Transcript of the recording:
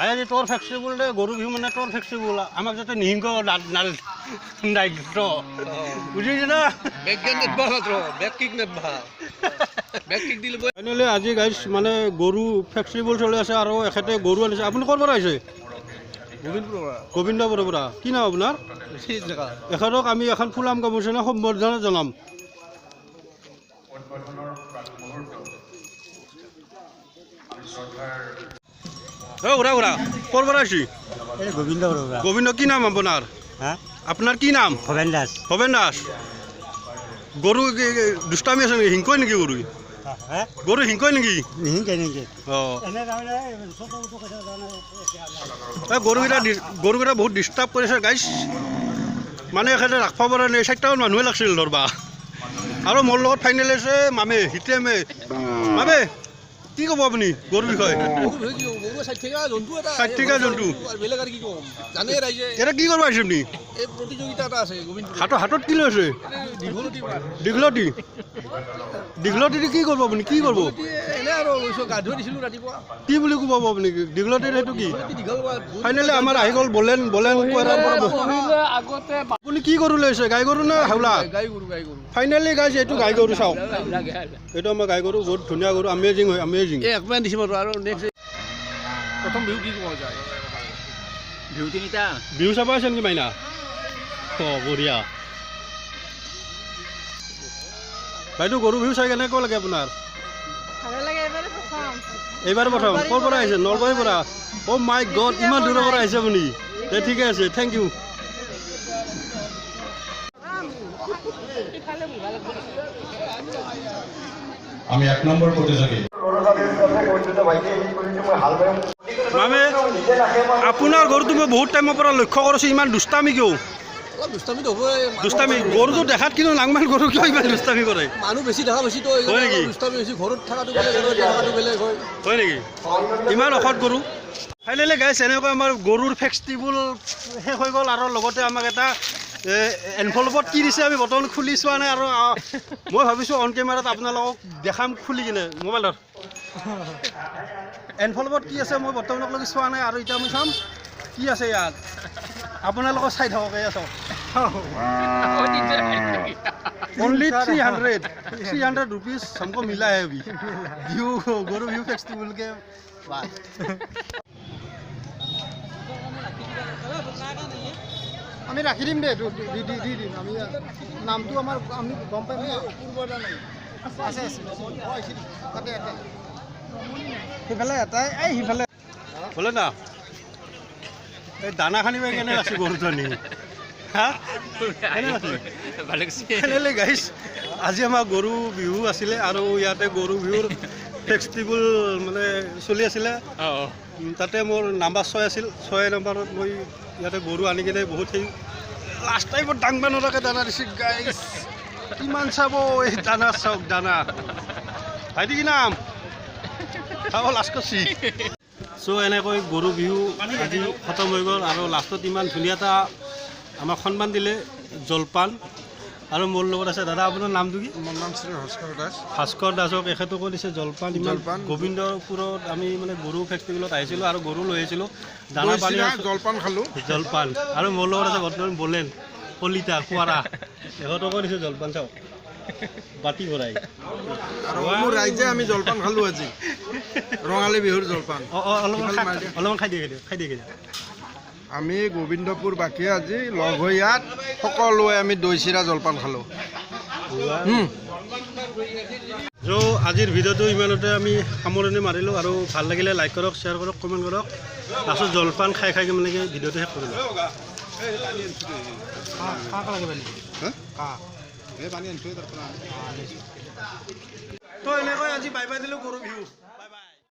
আজি তোৰ ফেষ্টিভেল দে গৰু বিহু মানে তোৰ ফেষ্টিভেল আমাক যাতে নিহিংস দায়িত্ব বুজিছে না ফাইনেলি আজি গাইজ মানে গৰু ফেষ্টিভেল চলি আছে আৰু এখেতে গৰু আনিছে আপুনি ক'ৰ পৰা আহিছে গোবিন্দপুৰৰ পৰা কি নাম আপোনাৰ এখেতক আমি এখন ফুলাম গামোচাৰে সম্বৰ্ধনা জনাম উৰা ক'ৰ পৰা আহিছে গোবিন্দ কি নাম আপোনাৰ আপোনাৰ কি নাম ভৱেন দাস গৰু দুষ্টামি আছে নেকি হিংকই নেকি গৰু হিংকই নেকি গৰুকেইটা বহুত ডিষ্টাৰ্ব কৰিছে গাইজ মানে এখেতে ৰাখিব পৰা নাই 4টামান মানুহে লাগিছিল ধৰবা আৰু মোৰ লগত ফাইনেল আছে মামে হিতেমে মামে কি ক'ব আপুনি গৰুৰ বিষয়ে 60 টকা জন্তু এটা কি কৰিব আহিছে আপুনি হাতত কি লৈ আছে দীঘলতি কি কৰিব আপুনি কি কৰিব কি বুলি ক'ব আপুনি দীঘলতিৰ সেইটো কি ফাইনেলি আমাৰ আহি গ'ল বলেন আপুনি কি গৰু লৈছে গাই গৰু নে হাওলা ফাইনেলি গাইছে এইটো গাই গৰু চাওক এইটো আমাৰ গাই গৰু বহুত ধুনীয়া গৰু আমেজিং হয় আমেজিং প্ৰথম বিহু কি কোৱা যায় বিহু চাব আছে নেকি মাইনা বঢ়িয়া বাইদেউ গৰু বিহু চাই কেনেকুৱা লাগে আপোনাৰ এইবাৰ প্ৰথম ক'ৰ পৰা আহিছে নলবাৰীৰ পৰা অ' মাই গড ইমান দূৰৰ পৰা আহিছে আপুনি ঠিকে আছে থেংক ইউ আমি 1 নম্বৰ প্ৰতিযোগী মানে আপোনাৰ গৰুটো মই বহুত টাইমৰ পৰা লক্ষ্য কৰিছোঁ ইমান দুষ্টামি কিয় দুষ্টামি গৰুটো দেখাত কিন্তু লাংমান গৰু কিয় ইমান দুষ্টামি কৰে মানুহ বেছি দেখা বেছি হয় নেকি ঘৰত থকাটো বেলেগ হয় নেকি ইমান অসৎ গৰু ফাইনেলি গাইছ এনেকৈ আমাৰ গৰুৰ ফেষ্টিভেল শেষ হৈ গ'ল আৰু লগতে আমাক এটা এনভলভত কি দিছে আমি বৰ্তমান খুলি চোৱা নাই আৰু মই ভাবিছোঁ অন কেমেৰাত আপোনালোকক দেখাম খুলি কিনে মোবাইলত এনভলভত কি আছে মই বৰ্তমানলৈকে চোৱা নাই আৰু এতিয়া আমি চাম কি আছে ইয়াত আপোনালোকক চাই থাকক এয়া চাওক ओनली 300 रुपीस हमको मिला है अभी व्यू गोरू व्यू फेस्टिवल के बाद আমি ৰাখি দিম দে দি দিম আমি নামটো আমাৰ আমি গম পাম আছে তাতে সিফালে এটাই এই সিফালে বলে না এই দানা খানি পাই কেনে আছে গৰুজনী গাইজ আজি আমাৰ গৰু বিহু আছিলে আৰু ইয়াতে গৰু বিহুৰ ফেষ্টিভেল মানে চলি আছিলে তাতে মোৰ নাম্বাৰ 6 আছিল 6 নম্বৰত মই ইয়াতে গৰু আনি কিনে বহুত সেই লাষ্ট টাইমত ডাঙৰ নৰাকে দানা দিছে গাইজ কিমান চাব এই দানা চাওক দানা ভাইটি কি নাম চাব লাষ্ট কৰিছি চ' এনেকৈ গৰু বিহু আজি খতম হৈ গ'ল আৰু লাষ্টত ইমান ধুনীয়া এটা আমাক সন্মান দিলে জলপান আৰু মোৰ লগত আছে দাদা আপোনাৰ নামটো কি মোৰ নাম শ্ৰী ভাস্কৰ দাসক এখেতকো দিছে জলপান ইমান গোবিন্দপুৰত আমি মানে গৰু ফেষ্টিভেলত আহিছিলোঁ আৰু গৰু লৈ আহিছিলোঁ দানা পানী জলপান আৰু মোৰ লগত আছে বৰ্তমান বলেন কলিতা খোৱাৰা এখেতকো দিছে জলপান চাওক বাতি ভৰাই ৰাইজে আমি জলপান খালোঁ আজি ৰঙালী বিহুৰ জলপান অলপমান খাই দিয়ে আমি গোবিন্দপুৰ বাকী আজি লগ হৈ ইয়াত সকলোৱে আমি দৈ চিৰা জলপান খালোঁ আজিৰ ভিডিঅ'টো ইমানতে আমি সামৰণি মাৰিলোঁ আৰু ভাল লাগিলে লাইক কৰক শ্বেয়াৰ কৰক কমেণ্ট কৰক তাৰপিছত জলপান খাই মানে ভিডিঅ'টো শেষ কৰিলোঁ তো এনেকৈ আজি বাই বাই দিলোঁ গৰু বিহু